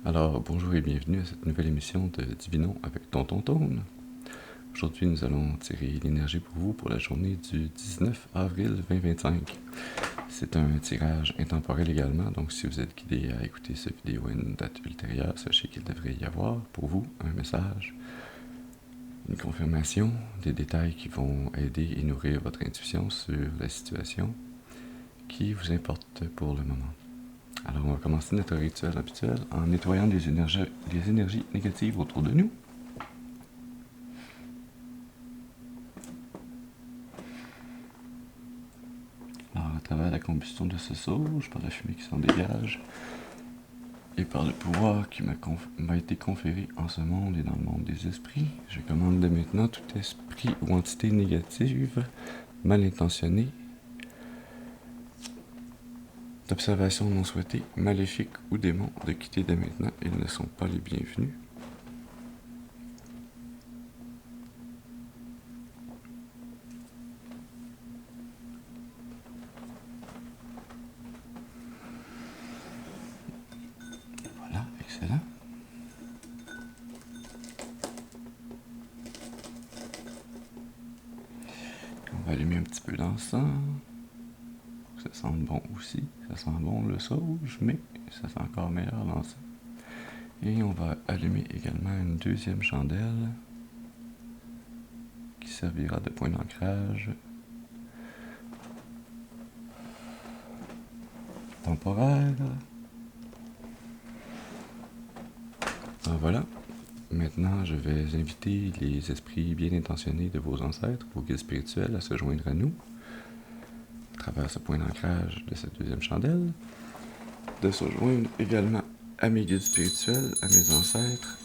Alors, bonjour et bienvenue à cette nouvelle émission de Divinons avec Tonton Tone. Aujourd'hui, nous allons tirer l'énergie pour vous pour la journée du 19 avril 2025. C'est un tirage intemporel également, donc si vous êtes guidé à écouter cette vidéo à une date ultérieure, sachez qu'il devrait y avoir pour vous un message, une confirmation, des détails qui vont aider et nourrir votre intuition sur la situation qui vous importe pour le moment. Alors, on va commencer notre rituel habituel en nettoyant les énergies négatives autour de nous. Alors, à travers la combustion de ce sauge, par la fumée qui s'en dégage, et par le pouvoir qui m'a été conféré en ce monde et dans le monde des esprits, je commande dès maintenant tout esprit ou entité négative, mal intentionnée, d'observation non souhaitée, maléfique ou démon, de quitter dès maintenant. Ils ne sont pas les bienvenus. Voilà, excellent. On va allumer un petit peu d'encens. Ça sent bon aussi. Ça sent bon le sauge, mais ça sent encore meilleur l'encens. Et on va allumer également une deuxième chandelle qui servira de point d'ancrage temporaire. Alors voilà. Maintenant, je vais inviter les esprits bien intentionnés de vos ancêtres, vos guides spirituels, à se joindre à nous à travers ce point d'ancrage de cette deuxième chandelle, de se joindre également à mes guides spirituels, à mes ancêtres,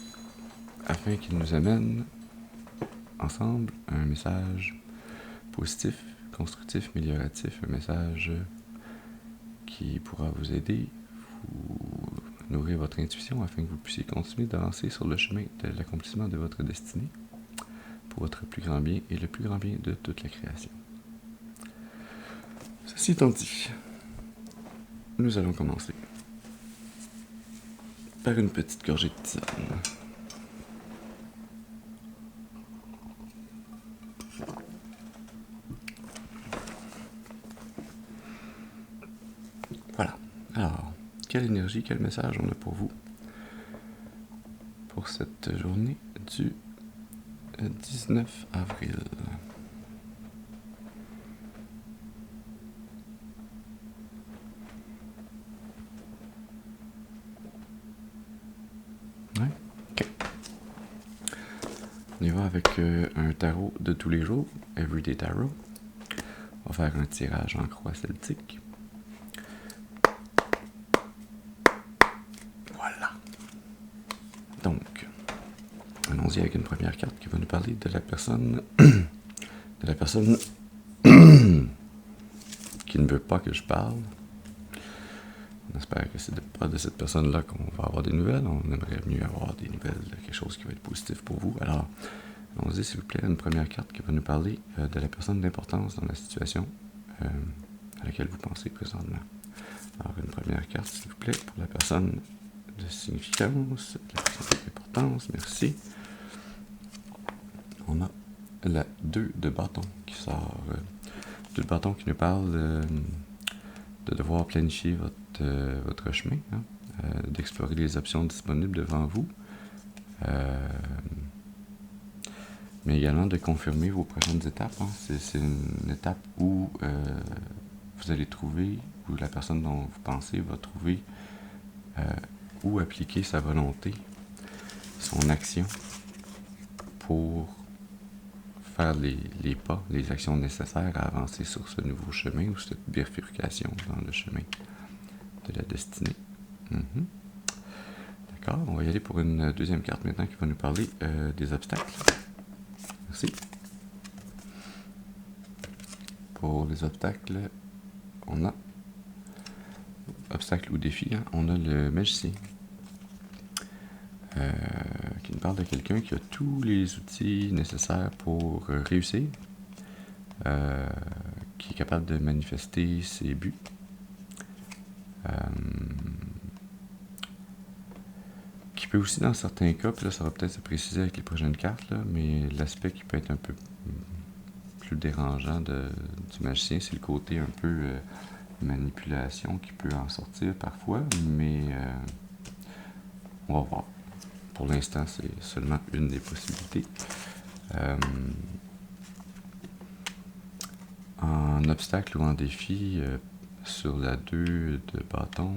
afin qu'ils nous amènent ensemble un message positif, constructif, amélioratif, un message qui pourra vous aider, vous nourrir votre intuition afin que vous puissiez continuer d'avancer sur le chemin de l'accomplissement de votre destinée pour votre plus grand bien et le plus grand bien de toute la création. Ceci étant dit, nous allons commencer par une petite gorgée de tisane. Voilà. Alors, quelle énergie, quel message on a pour vous pour cette journée du 19 avril. Ouais? Ok. On y va avec un tarot de tous les jours, Everyday Tarot. On va faire un tirage en croix celtique. Voilà. Donc, allons-y avec une première carte qui va nous parler de la personne qui ne veut pas que je parle. On espère que c'est pas de cette personne-là qu'on va avoir des nouvelles. On aimerait mieux avoir des nouvelles, quelque chose qui va être positif pour vous. Alors, allons-y s'il vous plaît, une première carte qui va nous parler de la personne d'importance dans la situation à laquelle vous pensez présentement. Alors, une première carte s'il vous plaît pour la personne de significance, la personne d'importance, merci. On a la 2 de bâton qui sort. 2 de bâton qui nous parle de devoir planifier votre chemin, hein, d'explorer les options disponibles devant vous, mais également de confirmer vos prochaines étapes. Hein. C'est une étape où vous allez trouver, où la personne dont vous pensez va trouver où appliquer sa volonté, son action pour faire les pas, les actions nécessaires à avancer sur ce nouveau chemin ou cette bifurcation dans le chemin de la destinée. D'accord, on va y aller pour une deuxième carte maintenant qui va nous parler des obstacles. Merci. Pour les obstacles, on a obstacles ou défis, hein, on a le magicien qui nous parle de quelqu'un qui a tous les outils nécessaires pour réussir, qui est capable de manifester ses buts. peut aussi, dans certains cas, puis là, ça va peut-être se préciser avec les prochaines cartes, là, mais l'aspect qui peut être un peu plus dérangeant du magicien, c'est le côté un peu manipulation qui peut en sortir parfois, mais on va voir. Pour l'instant, c'est seulement une des possibilités. En obstacle ou en défi, sur la 2 de bâton,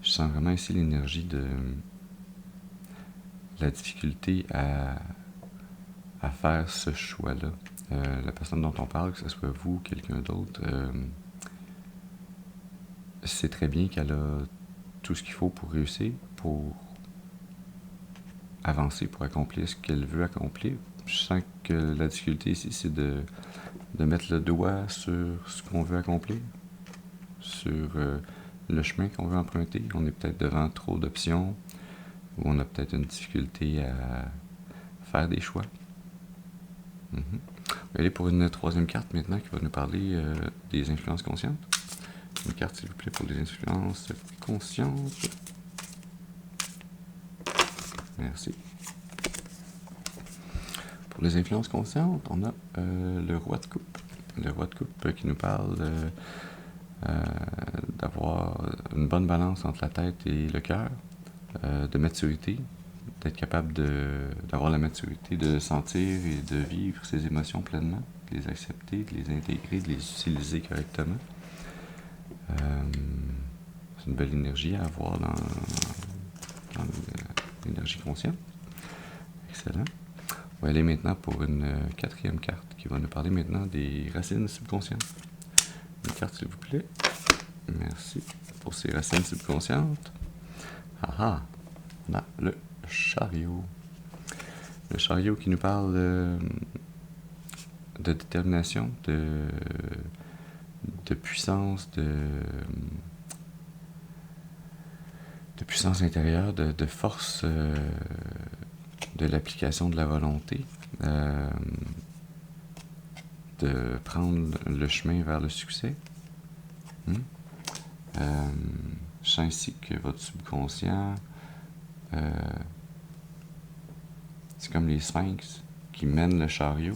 je sens vraiment ici l'énergie de la difficulté à faire ce choix-là. La personne dont on parle, que ce soit vous ou quelqu'un d'autre, sait très bien qu'elle a tout ce qu'il faut pour réussir, pour avancer, pour accomplir ce qu'elle veut accomplir. Je sens que la difficulté ici, c'est de mettre le doigt sur ce qu'on veut accomplir, sur le chemin qu'on veut emprunter. On est peut-être devant trop d'options, ou on a peut-être une difficulté à faire des choix. On va aller pour une troisième carte maintenant qui va nous parler des influences conscientes. Une carte, s'il vous plaît, pour les influences conscientes. Merci. Pour les influences conscientes, on a le roi de coupe. Le roi de coupe qui nous parle d'avoir une bonne balance entre la tête et le cœur, de maturité, d'être capable d'avoir la maturité de sentir et de vivre ses émotions pleinement, de les accepter, de les intégrer, de les utiliser correctement. C'est une belle énergie à avoir dans l'énergie consciente. Excellent. On va aller maintenant pour une quatrième carte qui va nous parler maintenant des racines subconscientes. Une carte, s'il vous plaît. Merci pour ces racines subconscientes. Ah, on a le chariot. Le chariot qui nous parle de détermination, de puissance, de puissance intérieure, de force, de l'application de la volonté, de prendre le chemin vers le succès. Je sens ici que votre subconscient, c'est comme les sphinx qui mènent le chariot.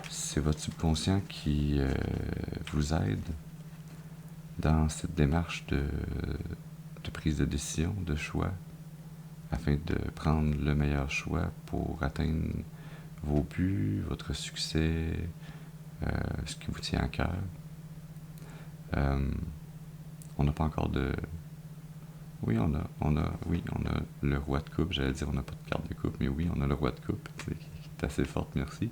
C'est votre subconscient qui vous aide dans cette démarche de prise de décision, de choix, afin de prendre le meilleur choix pour atteindre vos buts, votre succès, ce qui vous tient à cœur. On n'a pas encore de... Oui, on a le roi de coupe. J'allais dire on n'a pas de carte de coupe, mais oui, on a le roi de coupe, qui est assez forte, merci.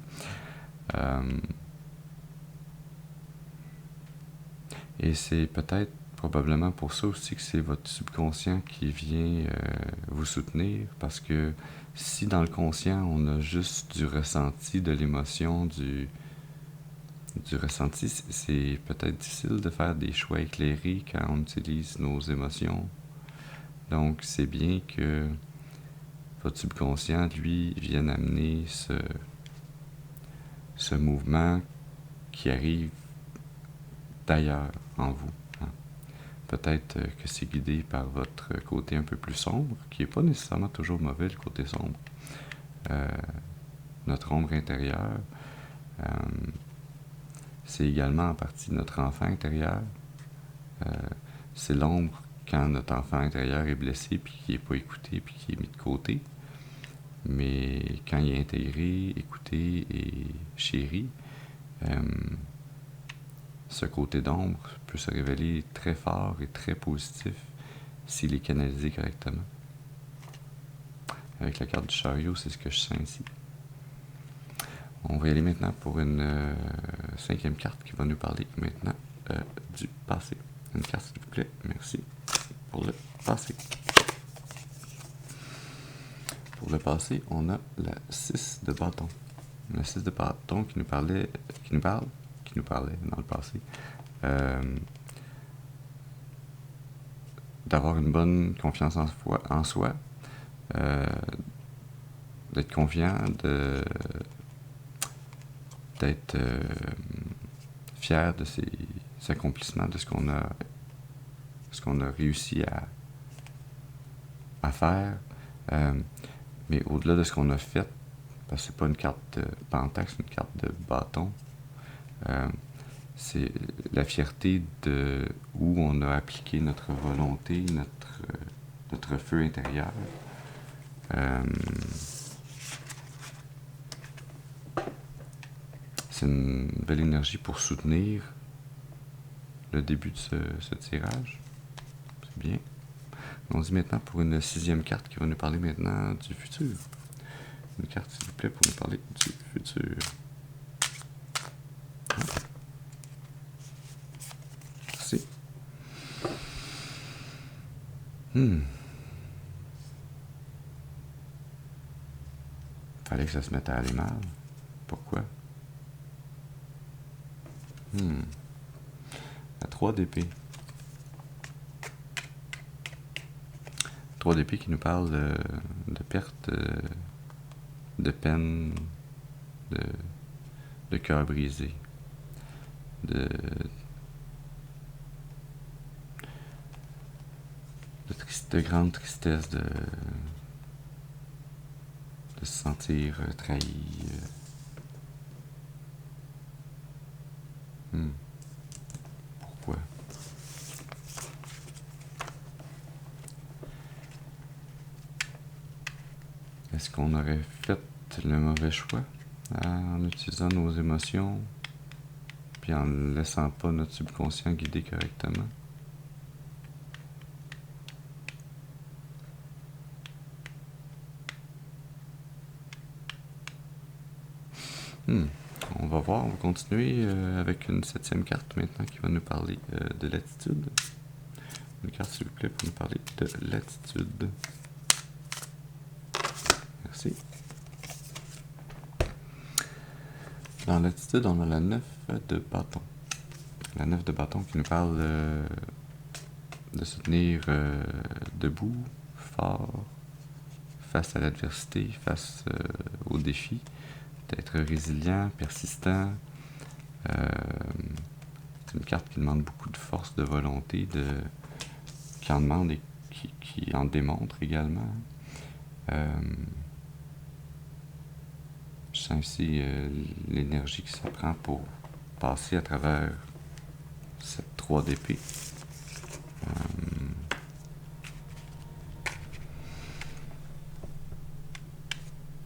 Et c'est peut-être probablement pour ça aussi que c'est votre subconscient qui vient vous soutenir, parce que si dans le conscient on a juste du ressenti, de l'émotion, du ressenti, c'est peut-être difficile de faire des choix éclairés quand on utilise nos émotions. Donc c'est bien que votre subconscient, lui, vienne amener ce mouvement qui arrive d'ailleurs en vous. Peut-être que c'est guidé par votre côté un peu plus sombre, qui n'est pas nécessairement toujours mauvais, le côté sombre. Notre ombre intérieure, c'est également en partie notre enfant intérieur. C'est l'ombre quand notre enfant intérieur est blessé, puis qui n'est pas écouté, puis qui est mis de côté. Mais quand il est intégré, écouté et chéri, ce côté d'ombre peut se révéler très fort et très positif s'il est canalisé correctement. Avec la carte du chariot, c'est ce que je sens ici. On va y aller maintenant pour une cinquième carte qui va nous parler maintenant du passé. Une carte, s'il vous plaît. Merci. Pour le passé. Pour le passé, on a la 6 de bâton. La 6 de bâton qui nous parle dans le passé, d'avoir une bonne confiance en soi, d'être confiant, d'être fier de ses accomplissements, de ce qu'on a ce qu'on a réussi à faire. Mais au-delà de ce qu'on a fait, parce que c'est pas une carte de pentacle, c'est une carte de bâton, c'est la fierté de où on a appliqué notre volonté, notre feu intérieur. C'est une belle énergie pour soutenir le début de ce tirage. C'est bien. On dit maintenant pour une 6e carte qui va nous parler maintenant du futur. Une carte, s'il vous plaît, pour nous parler du futur. Merci. Fallait que ça se mette à aller mal. Pourquoi? La 3 d'épée. 3 d'épée qui nous parle de perte, de peine, de cœur brisé, de grande tristesse, de se sentir trahi. Pourquoi? Est-ce qu'on aurait fait le mauvais choix en utilisant nos émotions puis en ne laissant pas notre subconscient guider correctement? On va voir, on va continuer avec une 7e carte maintenant qui va nous parler de l'attitude. Une carte s'il vous plaît pour nous parler de l'attitude. Merci. Dans l'attitude, on a la 9 de bâton. La 9 de bâton qui nous parle de se tenir debout, fort, face à l'adversité, face aux défis, d'être résilient, persistant. C'est une carte qui demande beaucoup de force, de volonté, qui en demande et qui en démontre également. Je sens aussi l'énergie que ça prend pour passer à travers cette 3 d'épée.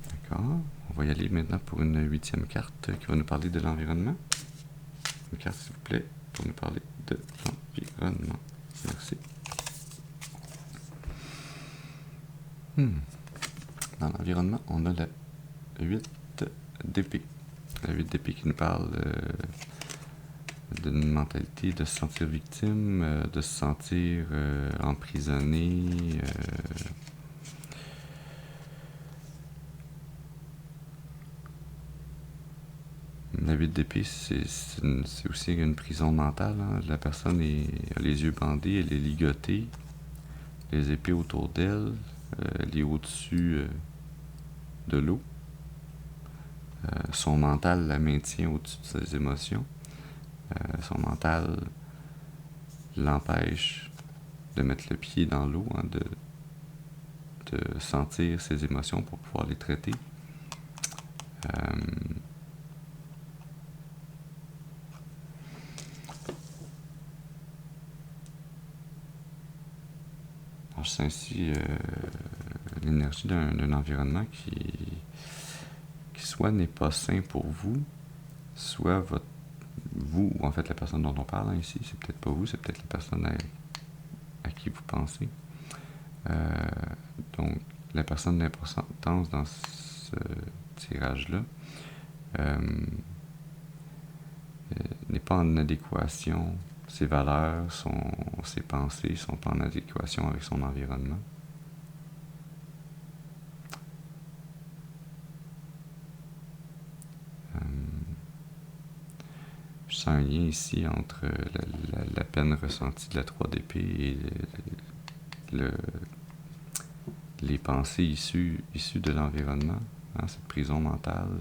D'accord. On va y aller maintenant pour une 8e carte qui va nous parler de l'environnement. Une carte, s'il vous plaît, pour nous parler de l'environnement. Merci. Dans l'environnement, on a la 8 d'épée. La 8 d'épée qui nous parle d'une mentalité de se sentir victime, de se sentir emprisonné. La 8 d'épée, c'est aussi une prison mentale. Hein. La personne a les yeux bandés, elle est ligotée, les épées autour d'elle, elle est au-dessus de l'eau. Son mental la maintient au-dessus de ses émotions. Son mental l'empêche de mettre le pied dans l'eau, hein, de sentir ses émotions pour pouvoir les traiter. Je sens ainsi l'énergie d'un environnement qui soit n'est pas sain pour vous, soit vous, ou en fait la personne dont on parle hein, ici, c'est peut-être pas vous, c'est peut-être la personne à qui vous pensez. Donc, la personne d'importance dans ce tirage-là n'est pas en adéquation. Ses valeurs, ses pensées sont pas en adéquation avec son environnement. Je sens un lien ici entre la peine ressentie de la 3 d'épée et les pensées issues de l'environnement, hein, cette prison mentale.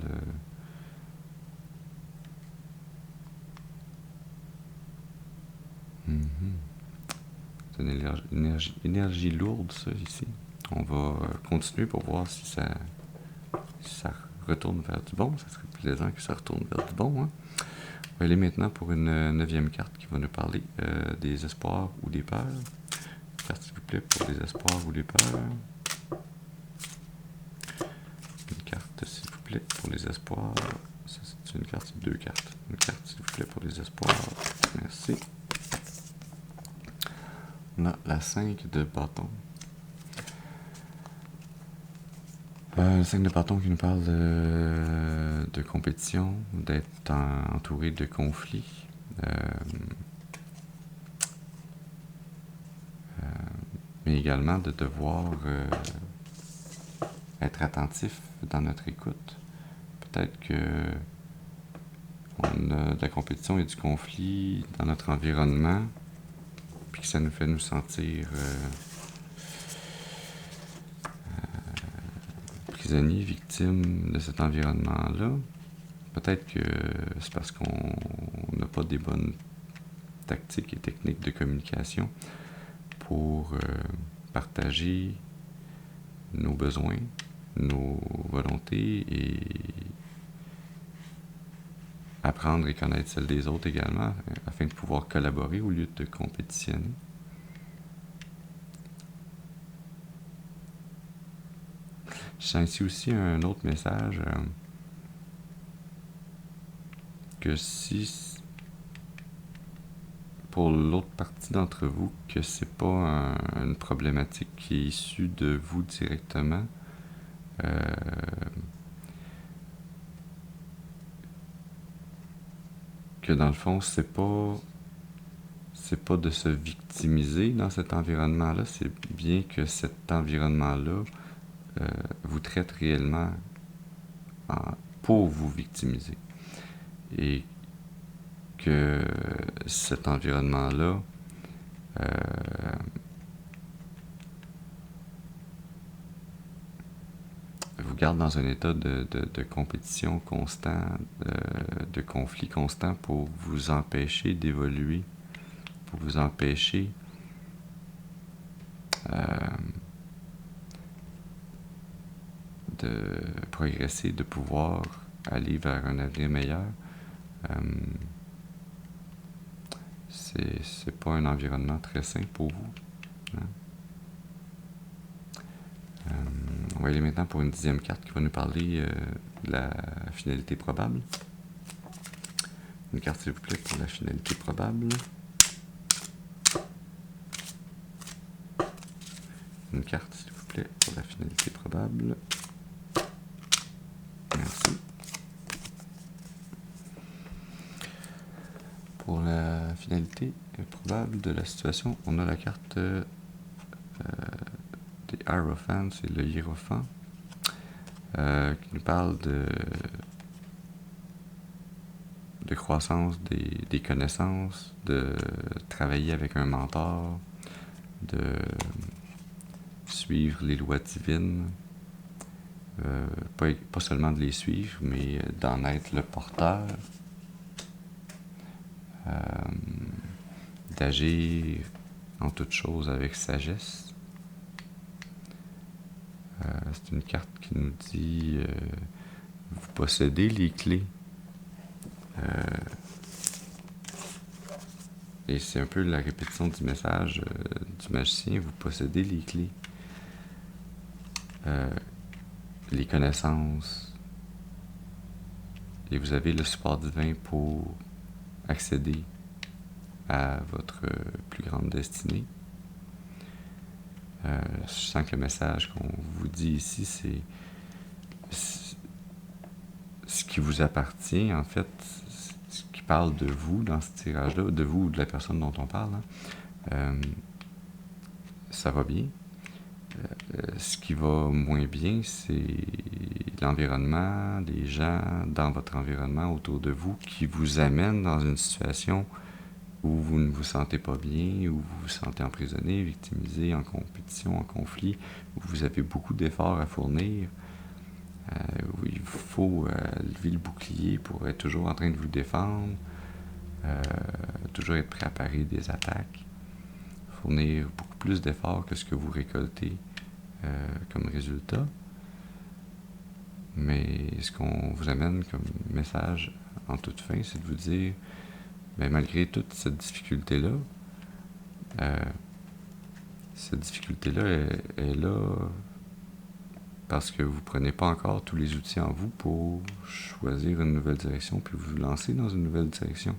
C'est une énergie lourde, ça, ici. On va continuer pour voir si ça retourne vers du bon. Ça serait plaisant que ça retourne vers du bon. Hein? On va aller maintenant pour une 9e carte qui va nous parler des espoirs ou des peurs. Une carte, s'il vous plaît, pour les espoirs ou les peurs. Une carte, s'il vous plaît, pour les espoirs. Ça, c'est une carte, c'est 2 cartes. Une carte, s'il vous plaît, pour les espoirs. Merci. On a la 5 de bâton. Le 5 de bâton qui nous parle de compétition, d'être entouré de conflits. Mais également de devoir être attentif dans notre écoute. Peut-être que on a de la compétition et du conflit dans notre environnement, puis que ça nous fait nous sentir prisonniers, victimes de cet environnement-là. Peut-être que c'est parce qu'on n'a pas des bonnes tactiques et techniques de communication pour partager nos besoins, nos volontés et apprendre et connaître celles des autres également, afin de pouvoir collaborer au lieu de compétitionner. Je sens ici aussi un autre message que si, pour l'autre partie d'entre vous, que c'est pas une problématique qui est issue de vous directement, que dans le fond, c'est pas de se victimiser dans cet environnement-là, c'est bien que cet environnement-là vous traite réellement pour vous victimiser. Et que cet environnement-là vous garde dans un état de compétition constant, de conflit constant pour vous empêcher d'évoluer, pour vous empêcher de progresser, de pouvoir aller vers un avenir meilleur. C'est pas un environnement très sain pour vous. Hein? On va aller maintenant pour une 10e carte qui va nous parler de la finalité probable. Une carte, s'il vous plaît, pour la finalité probable. Une carte, s'il vous plaît, pour la finalité probable. Merci. Pour la finalité probable de la situation, on a la carte des Hierophants, c'est le Hiérophant, qui nous parle de croissance des connaissances, de travailler avec un mentor, de suivre les lois divines, pas seulement de les suivre, mais d'en être le porteur, d'agir en toute chose avec sagesse. C'est une carte qui nous dit vous possédez les clés. Et c'est un peu la répétition du message du magicien, vous possédez les clés. Les connaissances. Et vous avez le support divin pour accéder à votre plus grande destinée. Je sens que le message qu'on vous dit ici, c'est ce qui vous appartient, en fait, ce qui parle de vous dans ce tirage-là, de vous ou de la personne dont on parle, hein. Ça va bien. Ce qui va moins bien, c'est l'environnement, les gens dans votre environnement autour de vous qui vous amènent dans une situation où vous ne vous sentez pas bien, où vous vous sentez emprisonné, victimisé, en compétition, en conflit, où vous avez beaucoup d'efforts à fournir, où il faut lever le bouclier pour être toujours en train de vous défendre, toujours être prêt à parer des attaques. Il fournir beaucoup plus d'efforts que ce que vous récoltez comme résultat. Mais ce qu'on vous amène comme message en toute fin, c'est de vous dire, ben, malgré toute cette difficulté-là, est là parce que vous ne prenez pas encore tous les outils en vous pour choisir une nouvelle direction puis vous lancer dans une nouvelle direction.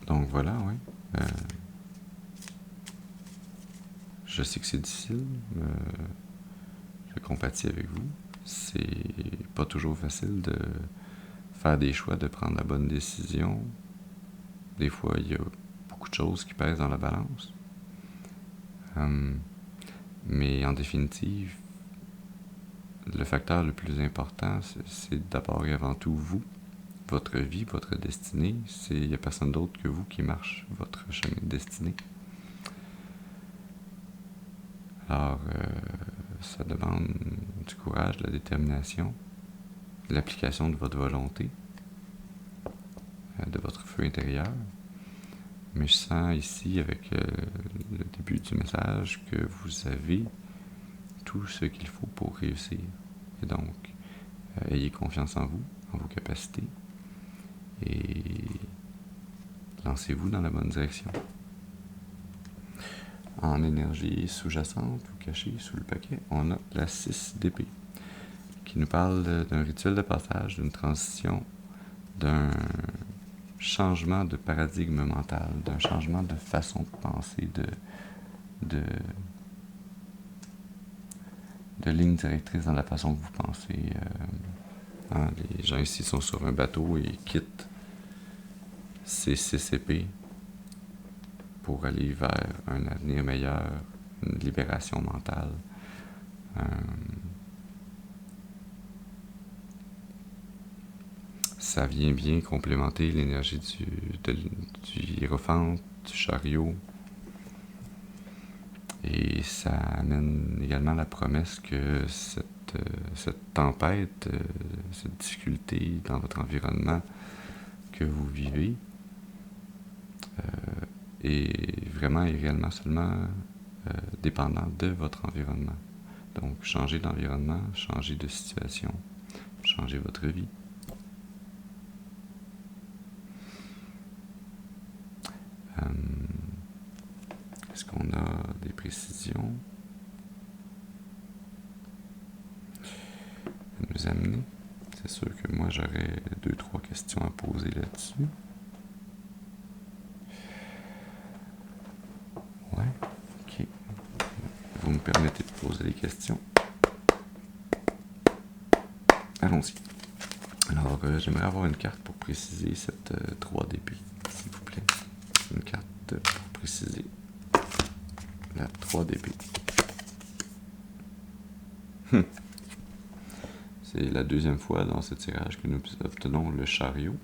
Donc voilà, oui. Je sais que c'est difficile. Je compatis avec vous. C'est pas toujours facile de faire des choix, de prendre la bonne décision. Des fois, il y a beaucoup de choses qui pèsent dans la balance. Mais en définitive, le facteur le plus important, c'est d'abord et avant tout vous, votre vie, votre destinée. Il n'y a personne d'autre que vous qui marche votre chemin de destinée. Alors, ça demande du courage, de la détermination, de l'application de votre volonté, de votre feu intérieur. Mais je sens ici, avec le début du message, que vous avez tout ce qu'il faut pour réussir. Et donc, ayez confiance en vous, en vos capacités, et lancez-vous dans la bonne direction. En énergie sous-jacente ou cachée sous le paquet, on a la 6 d'épée, qui nous parle d'un rituel de passage, d'une transition, d'un changement de paradigme mental, d'un changement de façon de penser, de ligne directrice dans la façon que vous pensez. Les gens ici sont sur un bateau et quittent ces 6 épées pour aller vers un avenir meilleur, une libération mentale. Ça vient bien complémenter l'énergie du hiérophante, du chariot. Et ça amène également la promesse que cette tempête, cette difficulté dans votre environnement que vous vivez est vraiment et réellement seulement dépendant de votre environnement. Donc, changez d'environnement, changez de situation, changez votre vie. Est-ce qu'on a des précisions à nous amener? C'est sûr que moi, j'aurais 2-3 questions à poser là-dessus. Ouais, ok. Vous me permettez de poser des questions? Allons-y. Alors, j'aimerais avoir une carte pour préciser cette 3 d'épée, s'il vous plaît. Une carte pour préciser la 3 d'épée. C'est la deuxième fois dans ce tirage que nous obtenons le chariot.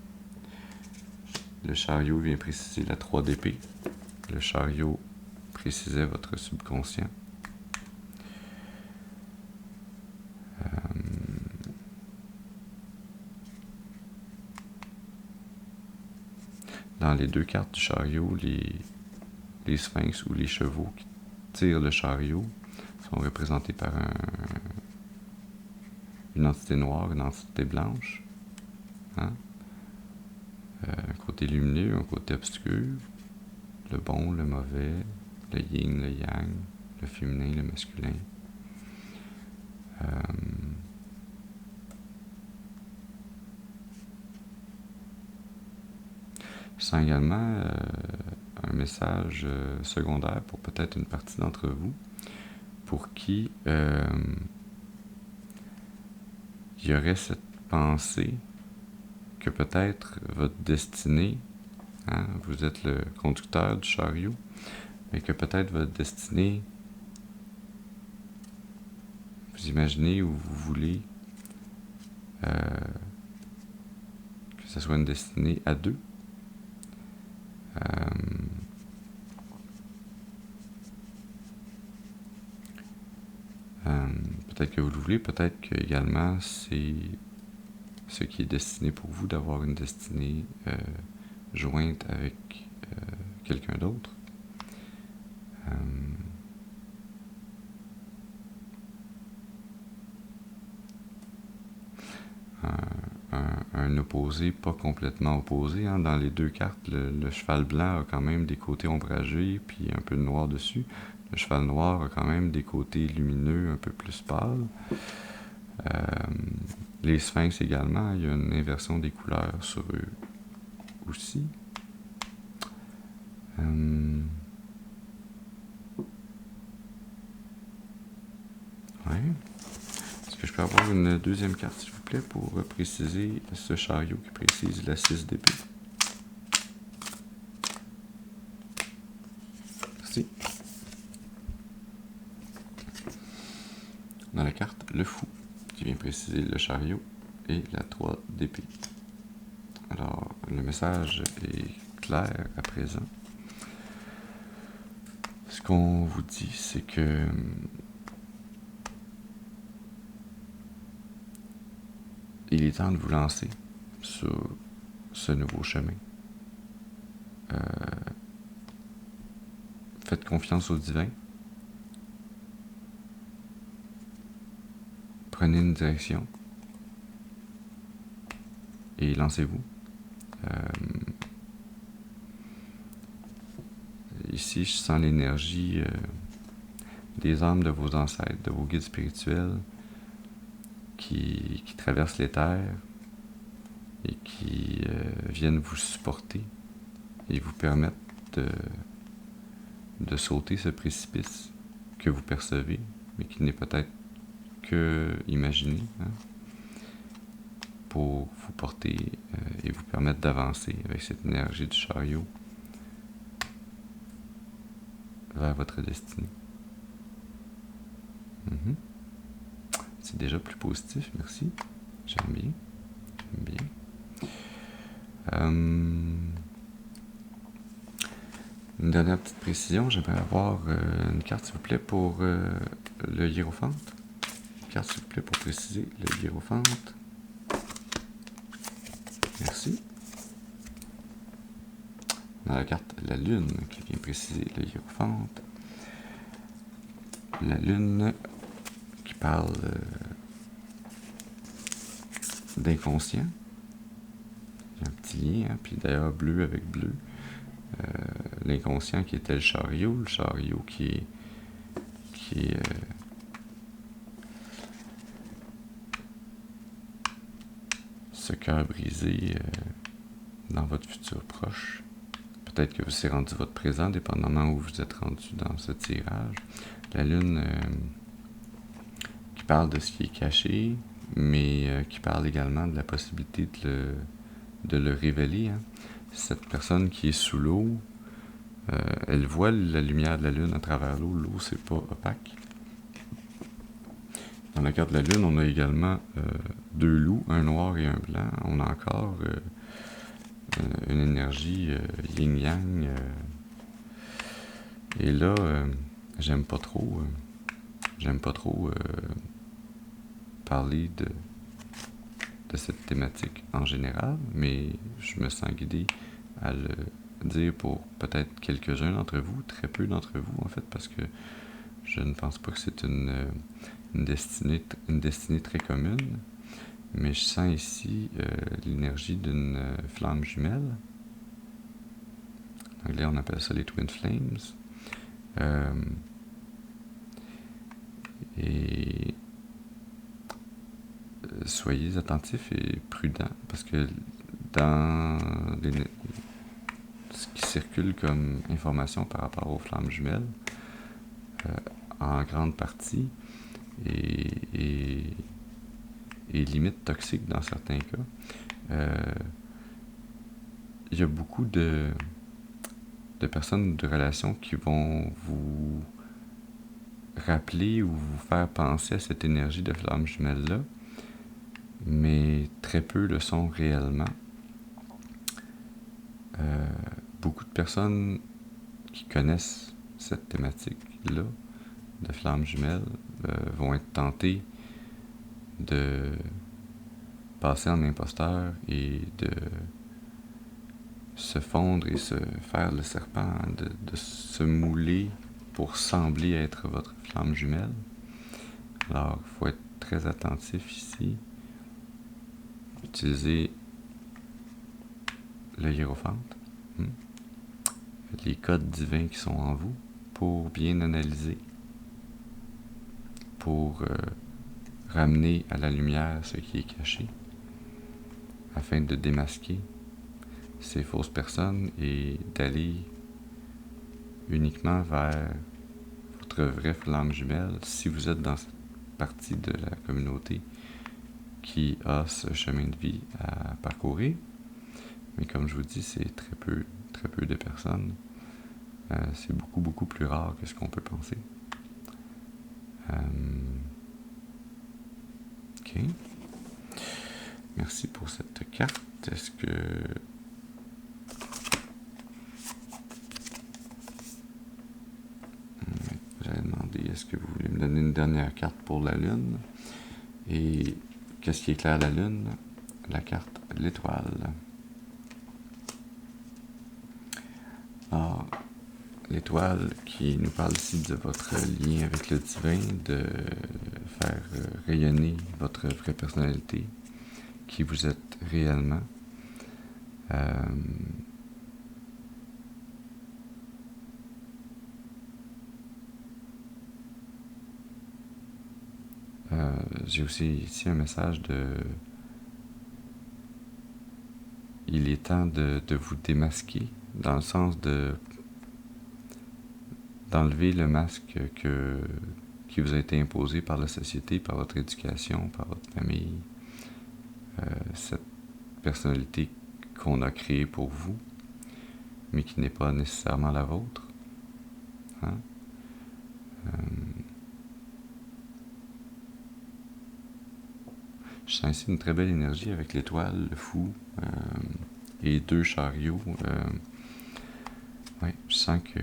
Le chariot vient préciser la 3 d'épée. Le chariot précisait votre subconscient. Dans les 2 cartes du chariot, les sphinx ou les chevaux qui tirent le chariot sont représentés par une entité noire, une entité blanche. Hein? Un côté lumineux, un côté obscur, le bon, le mauvais, le yin, le yang, le féminin, le masculin. Je sens également un message secondaire pour peut-être une partie d'entre vous pour qui il y aurait cette pensée que peut-être votre destinée, hein, vous êtes le conducteur du chariot, mais que peut-être votre destinée, vous imaginez ou vous voulez que ce soit une destinée à 2. Peut-être que vous le voulez, peut-être que également c'est ce qui est destiné pour vous d'avoir une destinée jointe avec quelqu'un d'autre. Un opposé pas complètement opposé. Hein. Dans les deux cartes, le cheval blanc a quand même des côtés ombragés puis un peu de noir dessus. Le cheval noir a quand même des côtés lumineux un peu plus pâles. Les sphinx également, il y a une inversion des couleurs sur eux aussi. Ouais. Est-ce que je peux avoir une deuxième carte, s'il vous plaît, pour préciser ce chariot qui précise la 6 d'épée? Merci. Dans la carte, le fou, qui vient préciser le chariot et la 3 d'épée. Alors, le message est clair à présent. Ce qu'on vous dit, c'est que il est temps de vous lancer sur ce nouveau chemin. Faites confiance au divin. Prenez une direction et lancez-vous. Ici, je sens l'énergie des âmes de vos ancêtres, de vos guides spirituels qui traversent les terres et qui viennent vous supporter et vous permettre de sauter ce précipice que vous percevez, mais qui n'est peut-être que imaginé, hein, pour vous porter et vous permettre d'avancer avec cette énergie du chariot vers votre destinée. C'est déjà plus positif, merci. J'aime bien. Une dernière petite précision, j'aimerais avoir une carte, s'il vous plaît, pour le hiérophante. Une carte, s'il vous plaît, pour préciser le hiérophante. Merci. Dans la carte, la lune, qui vient préciser le hiérophante. La lune qui parle d'inconscient. Il y a un petit lien, hein, puis d'ailleurs bleu avec bleu. L'inconscient qui était le chariot qui est ce cœur brisé dans votre futur proche. Peut-être que vous s'est rendu votre présent, dépendamment où vous êtes rendu dans ce tirage. La lune qui parle de ce qui est caché, mais qui parle également de la possibilité de le révéler. Hein. Cette personne qui est sous l'eau, elle voit la lumière de la lune à travers l'eau. L'eau, c'est pas opaque. Dans la carte de la lune, on a également deux loups, un noir et un blanc. On a encore une énergie yin-yang. Et là, j'aime pas trop parler de cette thématique en général, mais je me sens guidé à le dire pour peut-être quelques-uns d'entre vous, très peu d'entre vous en fait, parce que je ne pense pas que c'est une destinée très commune, mais je sens ici l'énergie d'une flamme jumelle. En anglais, on appelle ça les Twin Flames. Et soyez attentifs et prudents, parce que dans ce qui circule comme information par rapport aux flammes jumelles, en grande partie, et limite toxique dans certains cas. Il y a beaucoup de personnes, de relations qui vont vous rappeler ou vous faire penser à cette énergie de flamme jumelle-là, mais très peu le sont réellement. Beaucoup de personnes qui connaissent cette thématique-là de flamme jumelle vont être tentées de passer en imposteur et de se fondre et se faire le serpent, de se mouler pour sembler être votre flamme jumelle. Alors, il faut être très attentif ici. Utilisez le hiérophante, les codes divins qui sont en vous pour bien analyser, pour ramener à la lumière ce qui est caché, afin de démasquer ces fausses personnes et d'aller uniquement vers votre vraie flamme jumelle si vous êtes dans cette partie de la communauté qui a ce chemin de vie à parcourir. Mais comme je vous dis, c'est très peu de personnes. C'est beaucoup plus rare que ce qu'on peut penser. Ok. Merci pour cette carte. Est-ce que... J'allais demander, est-ce que vous voulez me donner une dernière carte pour la Lune? Et qu'est-ce qui éclaire la Lune? La carte l'étoile. Alors, l'étoile qui nous parle ici de votre lien avec le divin, de faire rayonner votre vraie personnalité, qui vous êtes réellement. J'ai aussi ici un message de... Il est temps de vous démasquer, dans le sens d'enlever le masque qui vous a été imposé par la société, par votre éducation, par votre famille, cette personnalité qu'on a créée pour vous, mais qui n'est pas nécessairement la vôtre. Hein? Je sens ici une très belle énergie avec l'étoile, le fou et 2 chariots. Ouais, je sens que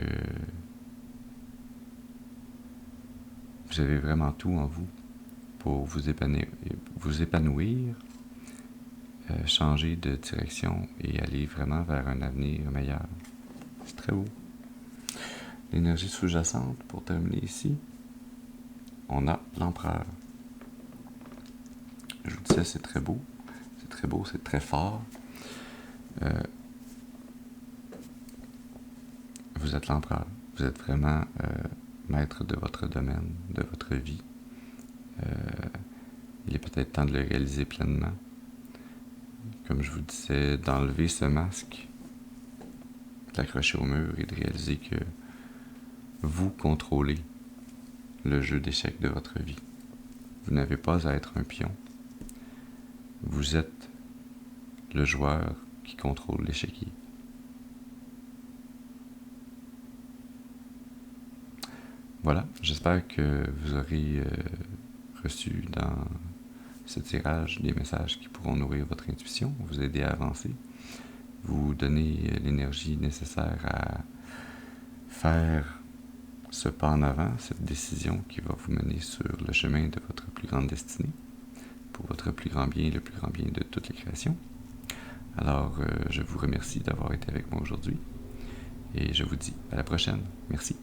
vous avez vraiment tout en vous pour vous épanouir, changer de direction et aller vraiment vers un avenir meilleur. C'est très beau. L'énergie sous-jacente, pour terminer ici, on a l'empereur. Je vous disais, c'est très beau, c'est très fort. Vous êtes l'empereur. Vous êtes vraiment maître de votre domaine, de votre vie. Il est peut-être temps de le réaliser pleinement. Comme je vous disais, d'enlever ce masque, de l'accrocher au mur et de réaliser que vous contrôlez le jeu d'échecs de votre vie. Vous n'avez pas à être un pion. Vous êtes le joueur qui contrôle l'échiquier. Voilà, j'espère que vous aurez reçu dans ce tirage des messages qui pourront nourrir votre intuition, vous aider à avancer, vous donner l'énergie nécessaire à faire ce pas en avant, cette décision qui va vous mener sur le chemin de votre plus grande destinée, pour votre plus grand bien et le plus grand bien de toutes les créations. Alors, je vous remercie d'avoir été avec moi aujourd'hui et je vous dis à la prochaine. Merci.